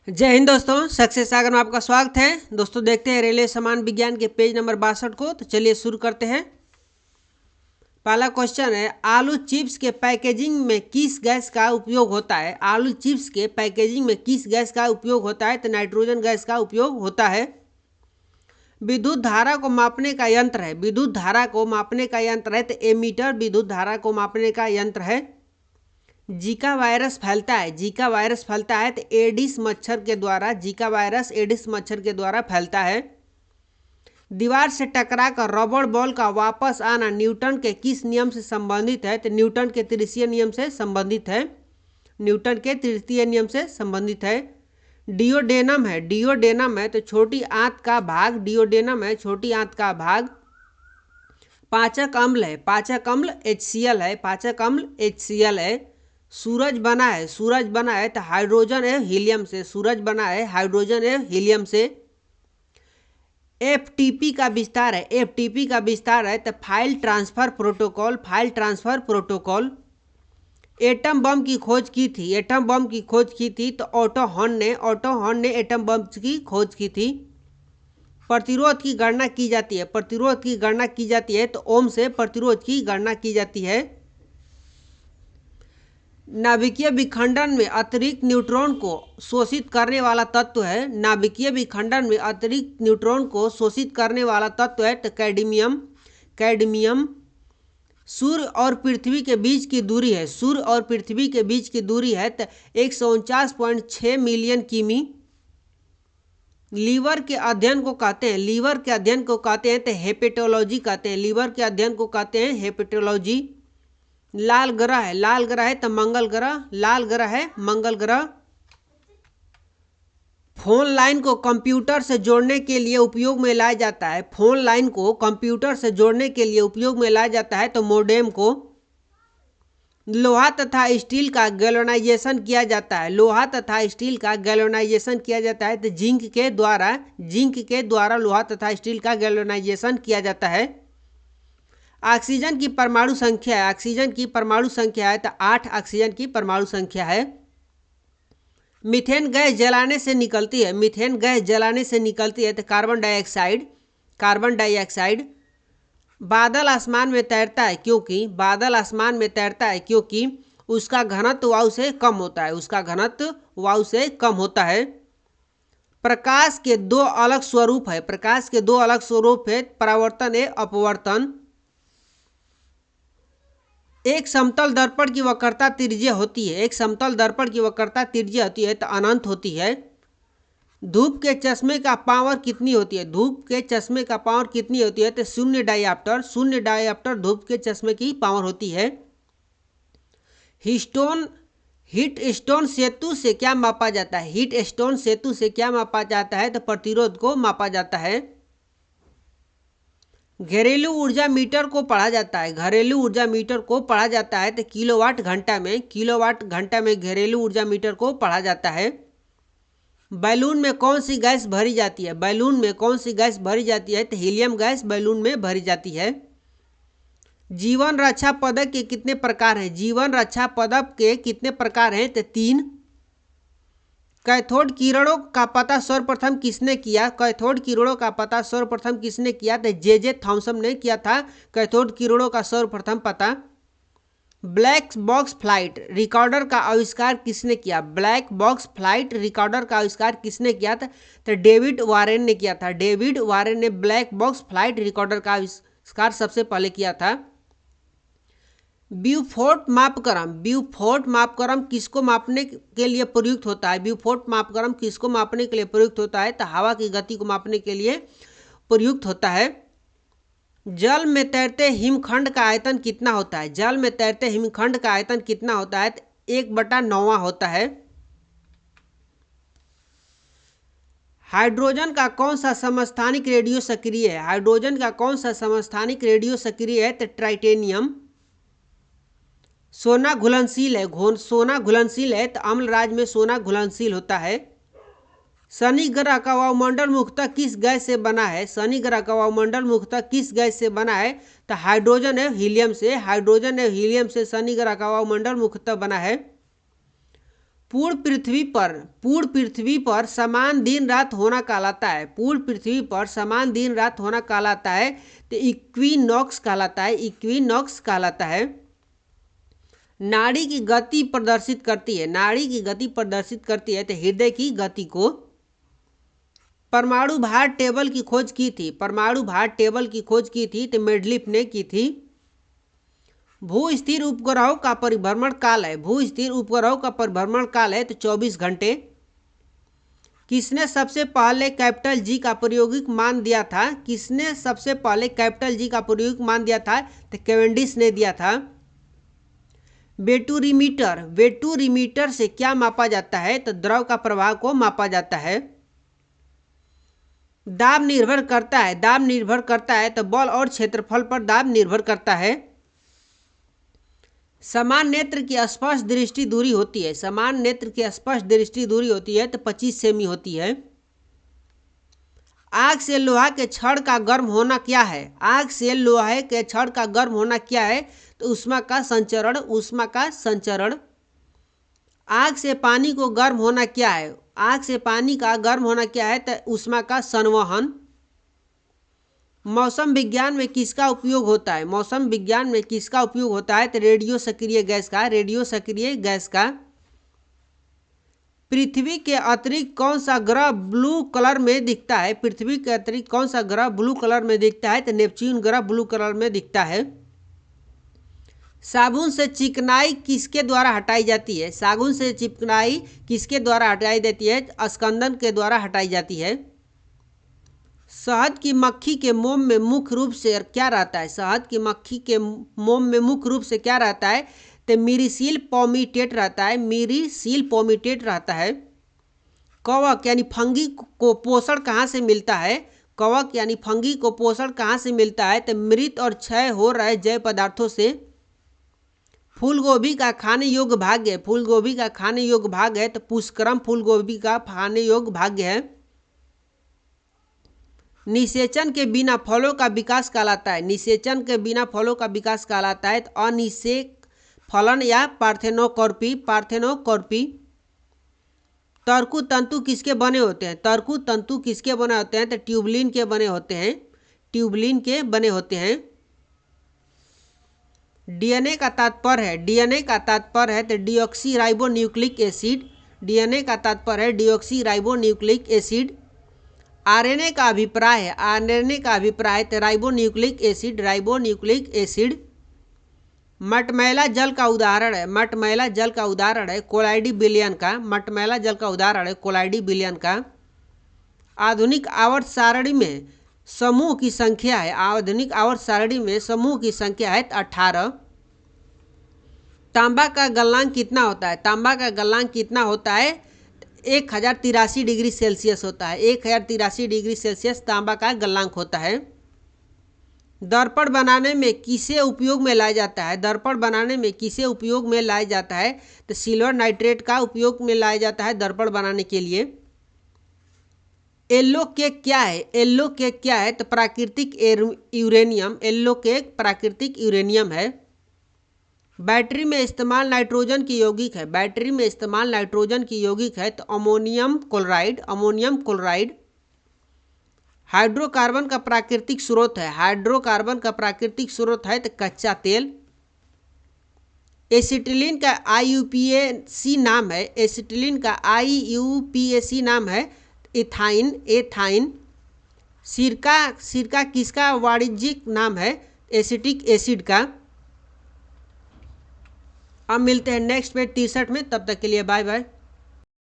जय हिंद दोस्तों, सक्सेस सागर में आपका स्वागत है। दोस्तों देखते हैं रेलवे सामान विज्ञान के पेज नंबर 62 को। तो चलिए शुरू करते हैं। पहला क्वेश्चन है, आलू चिप्स के पैकेजिंग में किस गैस का उपयोग होता है? आलू चिप्स के पैकेजिंग में किस गैस का उपयोग होता है? तो नाइट्रोजन गैस का उपयोग होता है। विद्युत धारा को मापने का यंत्र है। विद्युत धारा को मापने का यंत्र है तो एमीटर विद्युत धारा को मापने का यंत्र है। जीका वायरस फैलता है। जीका वायरस फैलता है तो एडिस मच्छर के द्वारा। जीका वायरस एडिस मच्छर के द्वारा फैलता है। दीवार से टकरा कर रबड़ बॉल का वापस आना न्यूटन के किस नियम से संबंधित है? तो न्यूटन के तृतीय नियम से संबंधित है। न्यूटन के तृतीय नियम से संबंधित है। डिओडेनम है। डिओडेनम है तो छोटी आंत का भाग। डिओडेनम है छोटी आंत का भाग। पाचक अम्ल है। पाचक अम्ल HCl है। पाचक अम्ल HCl है। सूरज बना है। सूरज बना है तो हाइड्रोजन एवं हीलियम से। सूरज बना है हाइड्रोजन एवं हीलियम से। FTP का विस्तार है। FTP का विस्तार है तो file transfer protocol. File transfer protocol. Atom bomb की खोज की थी। एटम बम की खोज की थी तो ऑटो हॉर्न ने एटम बम की खोज की थी। प्रतिरोध की गणना की जाती है। प्रतिरोध की गणना की जाती है तो ओम से प्रतिरोध की गणना की जाती है। नाभिकीय विखंडन में अतिरिक्त न्यूट्रॉन को शोषित करने वाला तत्व है। नाभिकीय विखंडन में अतिरिक्त न्यूट्रॉन को शोषित करने वाला तत्व है तो कैडमियम। कैडमियम। सूर्य और पृथ्वी के बीच की दूरी है। सूर्य और पृथ्वी के बीच की दूरी है तो 149.6 मिलियन किमी। लीवर के अध्ययन को कहते हैं। लीवर के अध्ययन को कहते हैं तो हेपेटोलॉजी कहते हैं। लीवर के अध्ययन को कहते हैं हेपेटोलॉजी। लाल ग्रह है। लाल ग्रह है तो मंगल ग्रह। लाल ग्रह है मंगल ग्रह। फोन लाइन को कंप्यूटर से जोड़ने के लिए उपयोग में लाया जाता है। फोन लाइन को कंप्यूटर से जोड़ने के लिए उपयोग में लाया जाता है तो मोडेम को। लोहा तथा स्टील का गैल्वेनाइजेशन किया जाता है। लोहा तथा स्टील का गैल्वेनाइजेशन किया जाता है तो जिंक के द्वारा लोहा तथा स्टील का गैल्वेनाइजेशन किया जाता है। ऑक्सीजन की परमाणु संख्या है। ऑक्सीजन की परमाणु संख्या है तो 8 ऑक्सीजन की परमाणु संख्या है। मीथेन गैस जलाने से निकलती है। मीथेन गैस जलाने से निकलती है तो कार्बन डाइऑक्साइड। Carbon dioxide. बादल आसमान में तैरता है क्योंकि बादल आसमान में तैरता है क्योंकि उसका घनत्व वायु से कम होता है। उसका घनत्व वायु से कम होता है। प्रकाश के दो अलग स्वरूप है। प्रकाश के दो अलग स्वरूप है, परावर्तन एवं अपवर्तन। एक समतल दर्पण की वक्रता त्रिज्य होती है। एक समतल दर्पण की वक्रता त्रिज्य होती है तो अनंत होती है। धूप के चश्मे का पावर कितनी होती है? धूप के चश्मे का पावर कितनी होती है तो शून्य डायऑप्टर। शून्य डायऑप्टर धूप के चश्मे की पावर होती है। हीट स्टोन सेतु से क्या मापा जाता है? हीट स्टोन सेतु से क्या मापा जाता है तो प्रतिरोध को मापा जाता है। घरेलू ऊर्जा मीटर को पढ़ा जाता है। घरेलू ऊर्जा मीटर को पढ़ा जाता है तो किलोवाट घंटा में। किलोवाट घंटा में घरेलू ऊर्जा मीटर को पढ़ा जाता है। बैलून में कौन सी गैस भरी जाती है? बैलून में कौन सी गैस भरी जाती है तो हीलियम गैस बैलून में भरी जाती है। जीवन रक्षा पदक के कितने प्रकार हैं? जीवन रक्षा पदक के कितने प्रकार हैं तो 3। कैथोड किरणों का पता सर्वप्रथम किसने किया? कैथोड किरणों का पता सर्वप्रथम किसने किया तो जे थॉमसन ने किया था कैथोड किरणों का सर्वप्रथम पता। ब्लैक बॉक्स फ्लाइट रिकॉर्डर का आविष्कार किसने किया? ब्लैक बॉक्स फ्लाइट रिकॉर्डर का आविष्कार किसने किया था तो डेविड वारेन ने किया था। डेविड वारेन ने ब्लैक बॉक्स फ्लाइट रिकॉर्डर का आविष्कार सबसे पहले किया था। ब्यूफोर्ट मापक्रम। ब्यूफोर्ट मापक्रम किसको मापने के लिए प्रयुक्त होता है? ब्यूफोर्ट मापक्रम किसको मापने के लिए प्रयुक्त होता है तो हवा की गति को मापने के लिए प्रयुक्त होता है। जल में तैरते हिमखंड का आयतन कितना होता है? जल में तैरते हिमखंड का आयतन कितना होता है? 1/9 होता है। हाइड्रोजन का कौन सा समस्थानिक रेडियो सक्रिय है? हाइड्रोजन का कौन सा समस्थानिक रेडियो सक्रिय है तो ट्राइटेनियम। सोना घुलनशील है। सोना घुलनशील है तो अम्लराज में सोना घुलनशील होता है। शनि ग्रह का वायुमंडल मुख्यतः किस गैस से बना है? शनि ग्रह का वायुमंडल मुख्यतः किस गैस से बना है तो हाइड्रोजन एवं हीलियम से। हाइड्रोजन एवं हीलियम से शनि ग्रह का वायुमंडल मुख्यतः बना है। पूर्ण पृथ्वी पर समान दिन रात होना कहलाता है। पूर्ण पृथ्वी पर समान दिन रात होना कहलाता है तो इक्विनॉक्स कहलाता है। इक्विनॉक्स कहलाता है। नाड़ी की गति प्रदर्शित करती है। नाड़ी की गति प्रदर्शित करती है तो हृदय की गति को। परमाणु भार टेबल की खोज की थी। परमाणु भार टेबल की खोज की थी तो मेंडलीफ ने की थी। भू स्थिर उपग्रहों का परिभ्रमण काल है। भू स्थिर उपग्रहों का परिभ्रमण काल है तो 24 घंटे। किसने सबसे पहले कैपिटल जी का प्रायोगिक मान दिया था? किसने सबसे पहले कैपिटल जी का प्रायोगिक मान दिया था? तो कैवेंडिश ने दिया था। वेटूरीमीटर, वेटूरीमीटर से क्या मापा जाता है? तो द्रव का प्रवाह को मापा जाता है। दाब निर्भर करता है। दाब निर्भर करता है तो बल और क्षेत्रफल पर दाब निर्भर करता है। समान नेत्र की स्पष्ट दृष्टि दूरी होती है। समान नेत्र की स्पष्ट दृष्टि दूरी होती है तो 25 सेमी होती है। आग से लोहा के छड़ का गर्म होना क्या है? आग से लोहे के छड़ का गर्म होना क्या है? तो ऊष्मा का संचरण। ऊष्मा का संचरण। आग से पानी को गर्म होना क्या है? आग से पानी का गर्म होना क्या है? तो ऊष्मा का संवहन। मौसम विज्ञान में किसका उपयोग होता है? मौसम विज्ञान में किसका उपयोग होता है? तो रेडियो सक्रिय गैस का। रेडियो सक्रिय गैस का। पृथ्वी के अतिरिक्त कौन सा ग्रह ब्लू कलर में दिखता है? पृथ्वी के अतिरिक्त कौन सा ग्रह ब्लू कलर में दिखता है? तो नेपच्यून ग्रह ब्लू कलर में दिखता है। साबुन से चिकनाई किसके द्वारा हटाई जाती है? साबुन से चिकनाई किसके द्वारा हटाई जाती है? अस्कंदन के द्वारा हटाई जाती है। शहद की मक्खी के मोम में मुख्य रूप से क्या रहता है? शहद की मक्खी के मोम में मुख्य रूप से क्या रहता है? तो मीरिसील पोमिटेट रहता है। मीरिसील पोमिटेट रहता है। कवक यानी फंगी को पोषण कहाँ से मिलता है? कवक यानी फंगी को पोषण कहाँ से मिलता है? तो मृत और क्षय हो रहे जैव पदार्थों से। फूलगोभी का खाने योग्य भाग है। फूलगोभी का खाने योग्य भाग है तो पुष्करम फूलगोभी का खाने योग्य भाग है। निषेचन के बिना फलों का विकास कहलाता है। निषेचन के बिना फलों का विकास कहलाता है तो अनिषेक फलन या पार्थेनोकार्पी। पार्थेनोकार्पी। तर्कु तंतु किसके बने होते हैं? तर्कु तंतु किसके बने होते हैं? तो ट्यूबलिन के बने होते हैं। ट्यूबलिन के बने होते हैं। डीएनए का तात्पर्य है। डीएनए का तात्पर्य है तो deoxy ribo nucleic acid. DNA का तात्पर्य है deoxy ribo nucleic acid. RNA का अभिप्राय है। आरएनए का अभिप्राय तो ribo nucleic acid. Ribo nucleic acid. मटमैला जल का उदाहरण है। मटमैला जल का उदाहरण है कोलाइडी बिलियन का। मटमैला जल का उदाहरण है कोलाइडी बिलियन का। आधुनिक आवर्त सारणी में समूह की संख्या है। आधुनिक आवर्त सारणी में समूह की संख्या है 18। तांबा का गलनांक कितना होता है? तांबा का गलनांक कितना होता है? 1083 डिग्री सेल्सियस होता है। 1083 डिग्री सेल्सियस तांबा का गलनांक होता है। दर्पण बनाने में किसे उपयोग में लाया जाता है? दर्पण बनाने में किसे उपयोग में लाया जाता है? तो सिल्वर नाइट्रेट का उपयोग में लाया जाता है दर्पण बनाने के लिए। येलो केक क्या है? येलो केक क्या है? तो प्राकृतिक यूरेनियम। येलो केक प्राकृतिक यूरेनियम है। बैटरी में इस्तेमाल नाइट्रोजन की यौगिक है। बैटरी में इस्तेमाल नाइट्रोजन की यौगिक है तो ammonium chloride. Ammonium chloride. Hydrocarbon का प्राकृतिक स्रोत है। हाइड्रोकार्बन का प्राकृतिक स्रोत है तो कच्चा तेल। एसिटिलीन का IUPAC नाम है। एसिटिलीन का IUPAC नाम है इथाइन। एथाइन। सिरका किसका वाणिज्यिक नाम है? एसिटिक एसिड का। अब मिलते हैं नेक्स्ट पेज 63 में। तब तक के लिए बाय बाय।